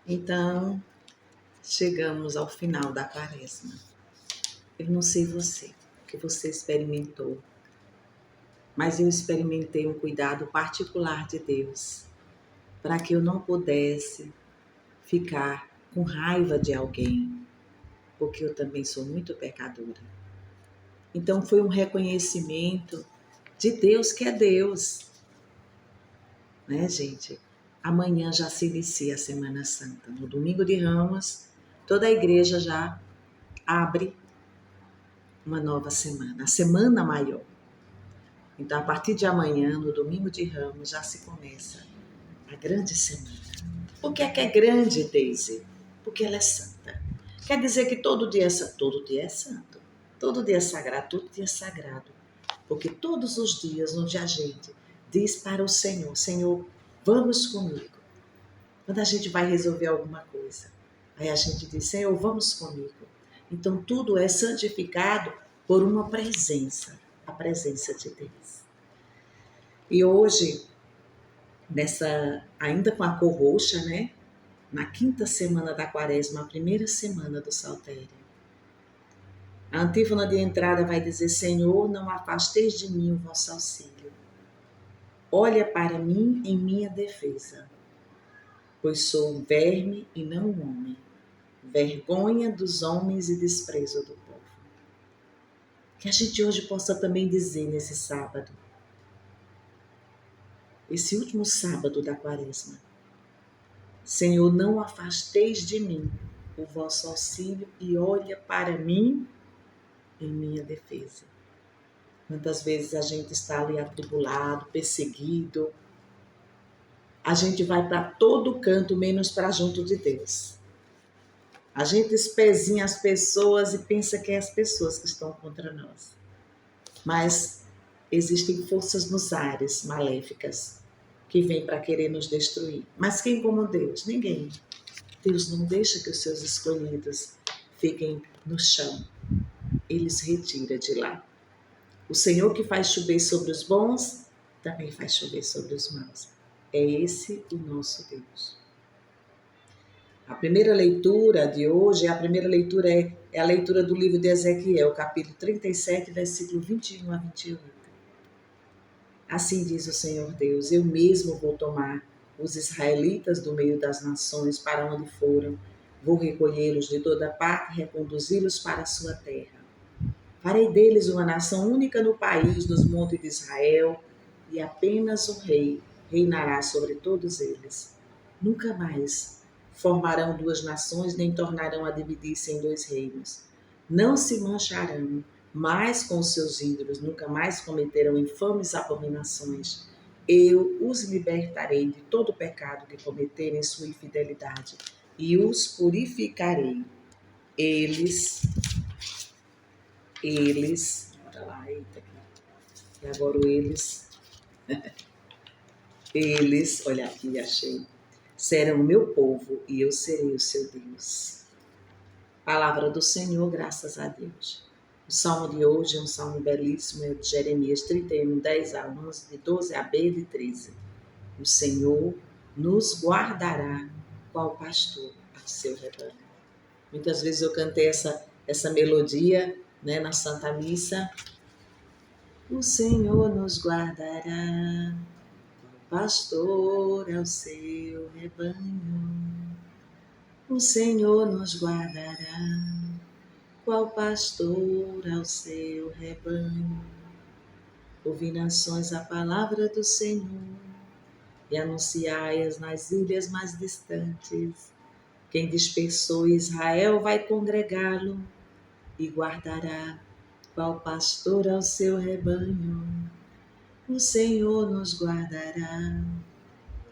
Então, chegamos ao final da quaresma. Eu não sei você, o que você experimentou, mas eu experimentei um cuidado particular de Deus para que eu não pudesse ficar com raiva de alguém, porque eu também sou muito pecadora. Então, foi um reconhecimento de Deus que é Deus, né, gente? Amanhã já se inicia a Semana Santa. No Domingo de Ramos, toda a igreja já abre uma nova semana, a Semana Maior. Então, a partir de amanhã, no Domingo de Ramos, já se começa a grande semana. Por que é grande, Daisy? Porque ela é santa. Quer dizer que todo dia é santo? Todo dia é santo. Todo dia é sagrado, todo dia é sagrado. Porque todos os dias onde a gente diz para o Senhor, Senhor, vamos comigo. Quando a gente vai resolver alguma coisa, aí a gente diz, Senhor, vamos comigo. Então tudo é santificado por uma presença, a presença de Deus. E hoje, ainda com a cor roxa, né? Na quinta semana da quaresma, a primeira semana do saltério, a antífona de entrada vai dizer, Senhor, não afasteis de mim o vosso auxílio. Olha para mim em minha defesa, pois sou um verme e não um homem, vergonha dos homens e desprezo do povo. Que a gente hoje possa também dizer nesse sábado, esse último sábado da quaresma, Senhor, não afasteis de mim o vosso auxílio e olha para mim em minha defesa. Quantas vezes a gente está ali atribulado, perseguido, a gente vai para todo canto, menos para junto de Deus. A gente espezinha as pessoas e pensa que é as pessoas que estão contra nós. Mas existem forças nos ares maléficas que vêm para querer nos destruir. Mas quem como Deus? Ninguém. Deus não deixa que os seus escolhidos fiquem no chão. Ele os retira de lá. O Senhor que faz chover sobre os bons, também faz chover sobre os maus. É esse o nosso Deus. A primeira leitura de hoje, a leitura do livro de Ezequiel, capítulo 37, versículo 21 a 28. Assim diz o Senhor Deus, eu mesmo vou tomar os israelitas do meio das nações para onde foram, vou recolhê-los de toda parte e reconduzi-los para a sua terra. Farei deles uma nação única no país, nos montes de Israel, e apenas um rei reinará sobre todos eles. Nunca mais formarão duas nações, nem tornarão a dividir-se em dois reinos. Não se mancharão mais com os seus ídolos, nunca mais cometerão infames abominações. Eu os libertarei de todo o pecado que cometerem em sua infidelidade, e os purificarei. Eles, bora lá, eita aqui. E agora eles, olha aqui, achei, serão o meu povo e eu serei o seu Deus. Palavra do Senhor, graças a Deus. O salmo de hoje é um salmo belíssimo, é de Jeremias 31, 10 a 11, de 12 a B, de 13. O Senhor nos guardará, qual pastor ao seu rebanho. Muitas vezes eu cantei essa melodia, né, na Santa Missa. O Senhor nos guardará, qual pastor ao seu rebanho. O Senhor nos guardará, qual pastor ao seu rebanho. Ouvi nações a palavra do Senhor e anunciai-as nas ilhas mais distantes. Quem dispersou Israel vai congregá-lo e guardará, qual pastor ao seu rebanho. O Senhor nos guardará,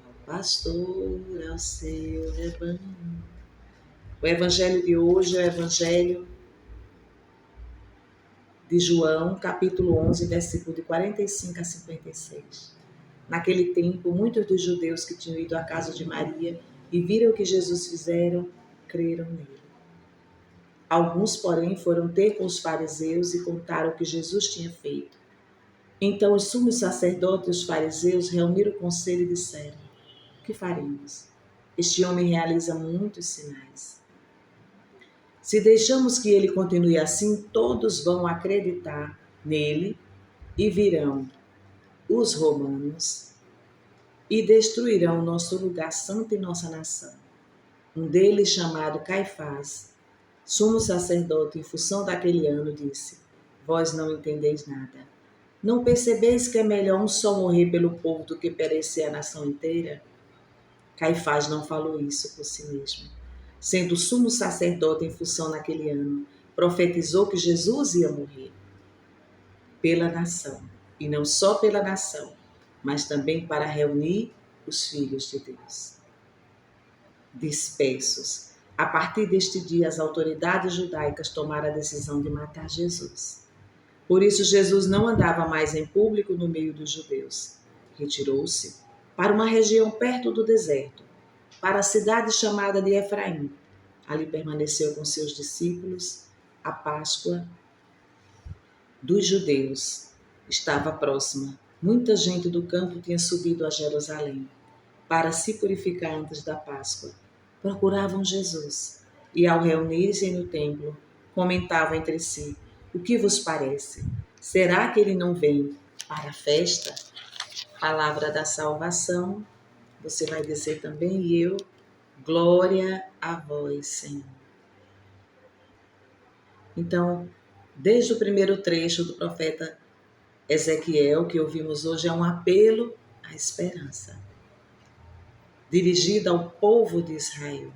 qual pastor ao seu rebanho. O evangelho de hoje é o evangelho de João, capítulo 11, versículo de 45 a 56. Naquele tempo, muitos dos judeus que tinham ido à casa de Maria e viram o que Jesus fizeram, creram nele. Alguns, porém, foram ter com os fariseus e contaram o que Jesus tinha feito. Então os sumos sacerdotes e os fariseus reuniram o conselho e disseram, o que faremos? Este homem realiza muitos sinais. Se deixamos que ele continue assim, todos vão acreditar nele e virão os romanos e destruirão nosso lugar santo e nossa nação. Um deles, chamado Caifás, sumo sacerdote em função daquele ano, disse: Vós não entendeis nada. Não percebeis que é melhor um só morrer pelo povo do que perecer a nação inteira? Caifás não falou isso por si mesmo. Sendo sumo sacerdote em função naquele ano, profetizou que Jesus ia morrer pela nação, e não só pela nação, mas também para reunir os filhos de Deus. Dispersos. A partir deste dia, as autoridades judaicas tomaram a decisão de matar Jesus. Por isso, Jesus não andava mais em público no meio dos judeus. Retirou-se para uma região perto do deserto, para a cidade chamada de Efraim. Ali permaneceu com seus discípulos. A Páscoa dos judeus estava próxima. Muita gente do campo tinha subido a Jerusalém para se purificar antes da Páscoa. Procuravam Jesus e, ao reunirem-se no templo, comentavam entre si: O que vos parece? Será que ele não vem para a festa? Palavra da salvação. Você vai dizer também, e eu: Glória a vós, Senhor. Então, desde o primeiro trecho do profeta Ezequiel, que ouvimos hoje, é um apelo à esperança, dirigido ao povo de Israel.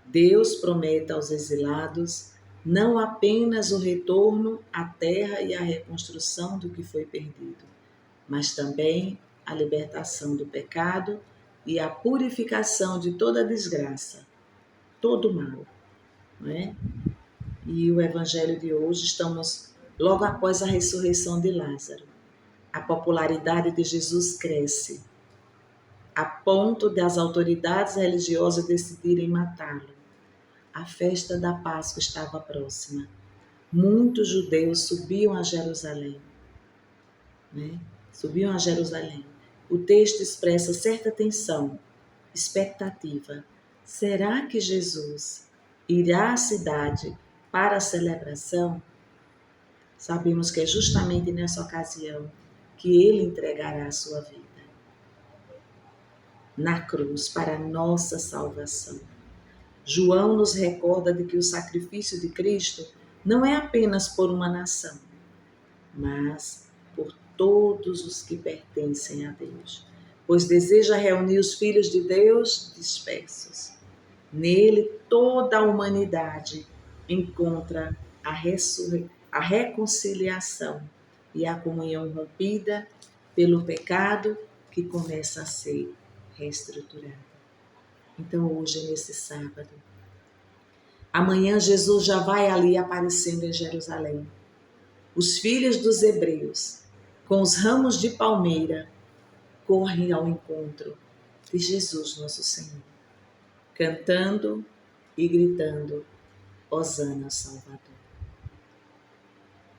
Deus promete aos exilados não apenas o retorno à terra e a reconstrução do que foi perdido, mas também a libertação do pecado e a purificação de toda desgraça, todo mal, não é? E o evangelho de hoje, estamos logo após a ressurreição de Lázaro. A popularidade de Jesus cresce, a ponto das autoridades religiosas decidirem matá-lo. A festa da Páscoa estava próxima. Muitos judeus subiam a Jerusalém. Subiam a Jerusalém. O texto expressa certa tensão, expectativa. Será que Jesus irá à cidade para a celebração? Sabemos que é justamente nessa ocasião que ele entregará a sua vida na cruz para a nossa salvação. João nos recorda de que o sacrifício de Cristo não é apenas por uma nação, mas por todos os que pertencem a Deus, pois deseja reunir os filhos de Deus dispersos. Nele, toda a humanidade encontra a reconciliação e a comunhão rompida pelo pecado que começa a ser reestruturado. Então, hoje, nesse sábado, amanhã Jesus já vai ali aparecendo em Jerusalém. Os filhos dos hebreus, com os ramos de palmeira, correm ao encontro de Jesus, nosso Senhor, cantando e gritando: Hosana ao Salvador.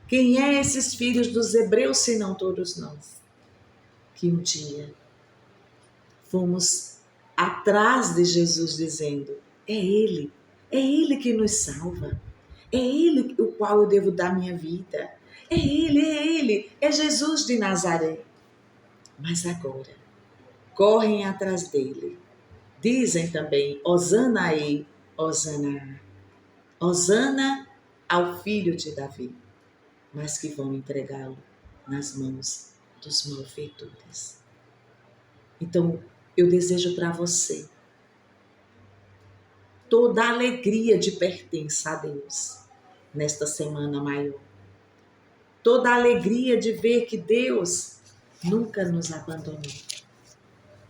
Quem é esses filhos dos hebreus, senão todos nós, que um dia fomos atrás de Jesus dizendo: é Ele que nos salva, é Ele o qual eu devo dar minha vida, é Ele, é Jesus de Nazaré. Mas agora, correm atrás dele, dizem também: Hosana aí, Hosana, Hosana ao filho de Davi, mas que vão entregá-lo nas mãos dos malfeitores. Então, eu desejo para você toda a alegria de pertença a Deus nesta semana maior. Toda a alegria de ver que Deus nunca nos abandonou.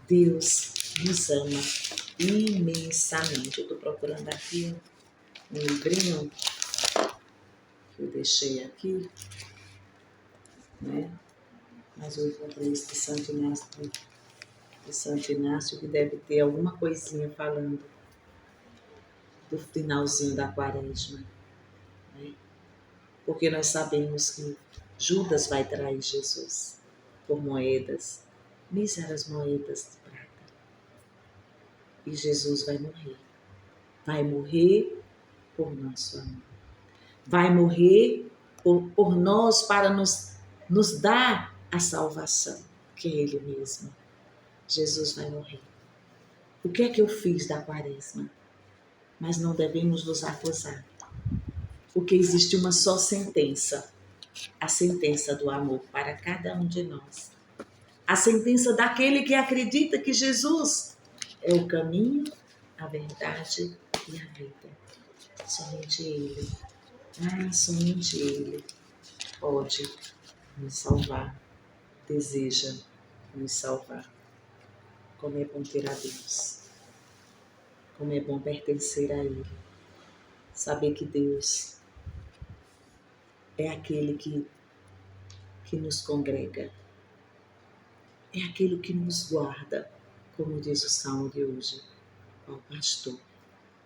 Deus nos ama imensamente. Eu estou procurando aqui um livrinho que eu deixei aqui, né? Mas eu encontrei esse de Santo Inácio, que deve ter alguma coisinha falando do finalzinho da quaresma, né? Porque nós sabemos que Judas vai trair Jesus por moedas, míseras moedas de prata. E Jesus vai morrer. Vai morrer por nosso amor. Vai morrer por nós para nos dar a salvação, que é Ele mesmo. Jesus vai morrer. O que é que eu fiz da quaresma? Mas não devemos nos acusar, porque existe uma só sentença, a sentença do amor para cada um de nós. A sentença daquele que acredita que Jesus é o caminho, a verdade e a vida. Somente Ele, somente Ele pode nos salvar, deseja nos salvar. Como é bom ter a Deus, como é bom pertencer a Ele, saber que Deus é aquele que nos congrega, é aquele que nos guarda, como diz o Salmo de hoje, ao pastor,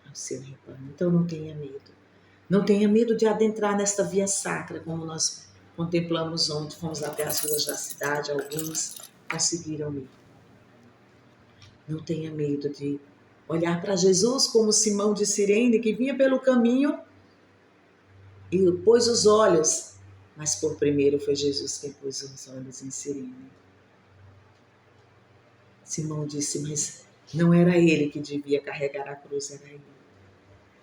ao seu rebanho. Então não tenha medo. Não tenha medo de adentrar nesta via sacra, como nós contemplamos ontem, fomos até as ruas da cidade, alguns conseguiram ir. Não tenha medo de olhar para Jesus como Simão de Cirene, que vinha pelo caminho e pôs os olhos, mas por primeiro foi Jesus quem pôs os olhos em Cirene. Simão disse, mas não era ele que devia carregar a cruz, era ele.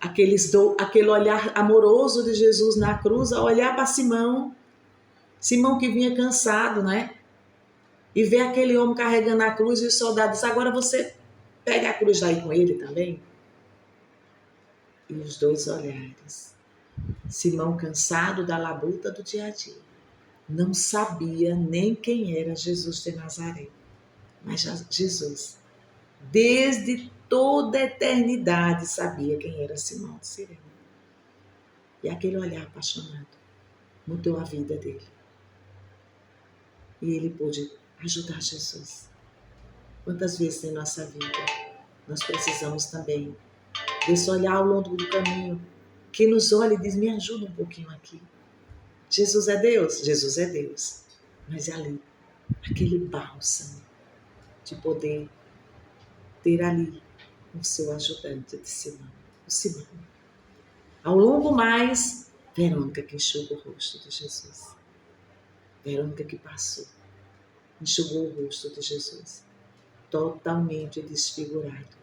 Aquele olhar amoroso de Jesus na cruz, a olhar para Simão que vinha cansado, né? E ver aquele homem carregando a cruz e os soldados, agora você pega a cruz daí com ele também. E os dois olhares. Simão cansado da labuta do dia a dia. Não sabia nem quem era Jesus de Nazaré. Mas Jesus, desde toda a eternidade, sabia quem era Simão de Cirene. E aquele olhar apaixonado mudou a vida dele. E ele pôde ajudar Jesus. Quantas vezes em nossa vida nós precisamos também desse olhar ao longo do caminho, que nos olha e diz, me ajuda um pouquinho aqui. Jesus é Deus? Jesus é Deus. Mas é ali, aquele bálsamo de poder ter ali o seu ajudante de Simão, o Simão. Ao longo mais, Verônica que enxugou o rosto de Jesus. Verônica que passou, enxugou o rosto de Jesus. Totalmente desfigurado.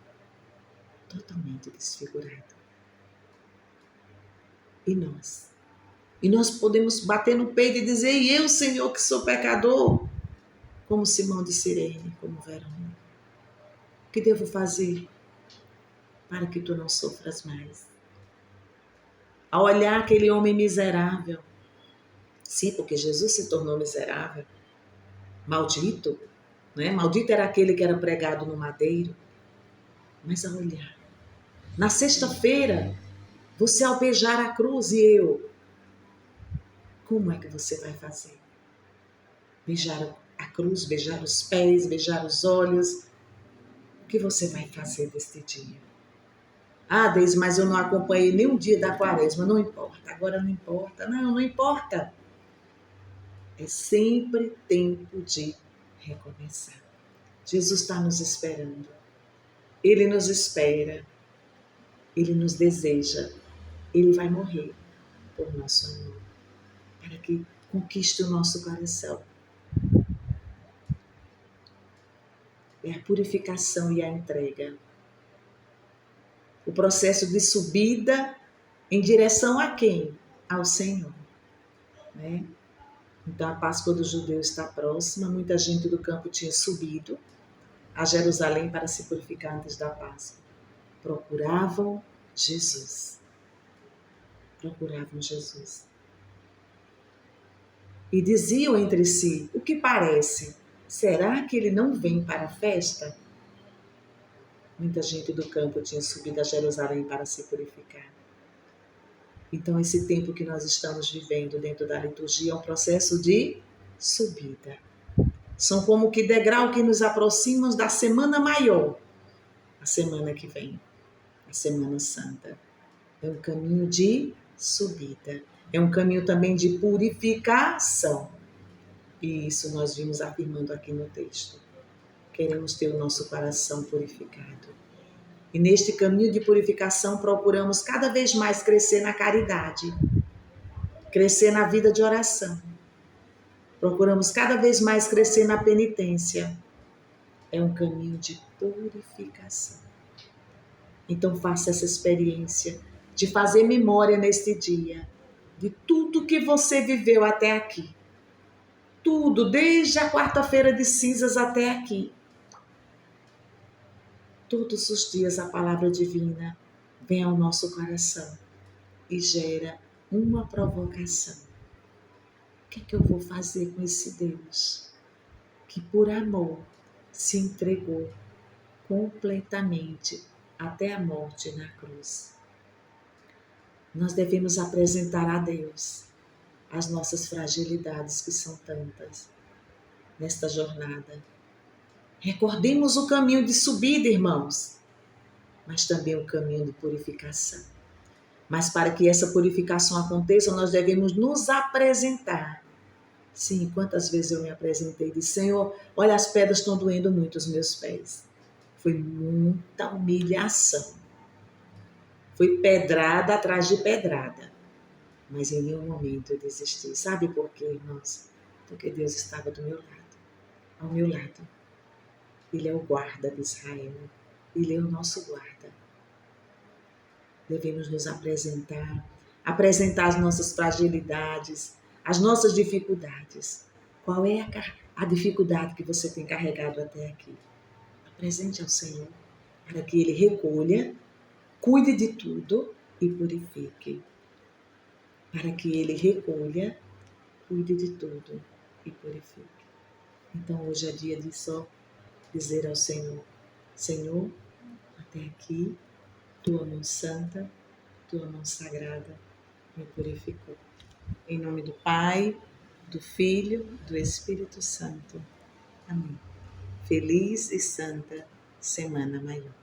Totalmente desfigurado. E nós? E nós podemos bater no peito e dizer, e eu, Senhor, que sou pecador, como Simão de Cirene, como Verônica. O que devo fazer para que tu não sofras mais? A olhar aquele homem miserável, sim, porque Jesus se tornou miserável, maldito, né? Maldito era aquele que era pregado no madeiro, mas a olhar. Na sexta-feira, você ao beijar a cruz e eu, como é que você vai fazer? Beijar a cruz, beijar os pés, beijar os olhos. O que você vai fazer deste dia? Deise, mas eu não acompanhei nem um dia da quaresma. Não importa, agora não importa. Não importa. É sempre tempo de recomeçar. Jesus está nos esperando. Ele nos espera. Ele nos deseja. Ele vai morrer por nosso amor, para que conquiste o nosso coração. É a purificação e a entrega. O processo de subida em direção a quem? Ao Senhor. Né? Então a Páscoa dos judeus está próxima. Muita gente do campo tinha subido a Jerusalém para se purificar antes da Páscoa. Procuravam Jesus. Procuravam Jesus. E diziam entre si, o que parece? Será que ele não vem para a festa? Muita gente do campo tinha subido a Jerusalém para se purificar. Então, esse tempo que nós estamos vivendo dentro da liturgia é um processo de subida. São como que degrau que nos aproximam da semana maior, a semana que vem, a Semana Santa. É um caminho de subida. É um caminho também de purificação. E isso nós vimos afirmando aqui no texto. Queremos ter o nosso coração purificado. E neste caminho de purificação procuramos cada vez mais crescer na caridade, crescer na vida de oração. Procuramos cada vez mais crescer na penitência. É um caminho de purificação. Então faça essa experiência de fazer memória neste dia de tudo que você viveu até aqui. Tudo, desde a quarta-feira de cinzas até aqui. Todos os dias a palavra divina vem ao nosso coração e gera uma provocação. O que é que eu vou fazer com esse Deus que por amor se entregou completamente até a morte na cruz? Nós devemos apresentar a Deus as nossas fragilidades, que são tantas, nesta jornada. Recordemos o caminho de subida, irmãos, mas também o caminho de purificação. Mas para que essa purificação aconteça, nós devemos nos apresentar. Sim, quantas vezes eu me apresentei e disse: Senhor, olha, as pedras estão doendo muito os meus pés. Foi muita humilhação. Foi pedrada atrás de pedrada. Mas em nenhum momento eu desisti. Sabe por quê, irmãos? Porque Deus estava do meu lado, ao meu lado. Ele é o guarda de Israel. Ele é o nosso guarda. Devemos nos apresentar as nossas fragilidades, as nossas dificuldades. Qual é a dificuldade que você tem carregado até aqui? Apresente ao Senhor, para que Ele recolha, cuide de tudo e purifique. Para que Ele recolha, cuide de tudo e purifique. Então hoje é dia de só dizer ao Senhor: Senhor, até aqui, Tua mão santa, Tua mão sagrada me purificou. Em nome do Pai, do Filho, do Espírito Santo. Amém. Feliz e santa Semana Maior.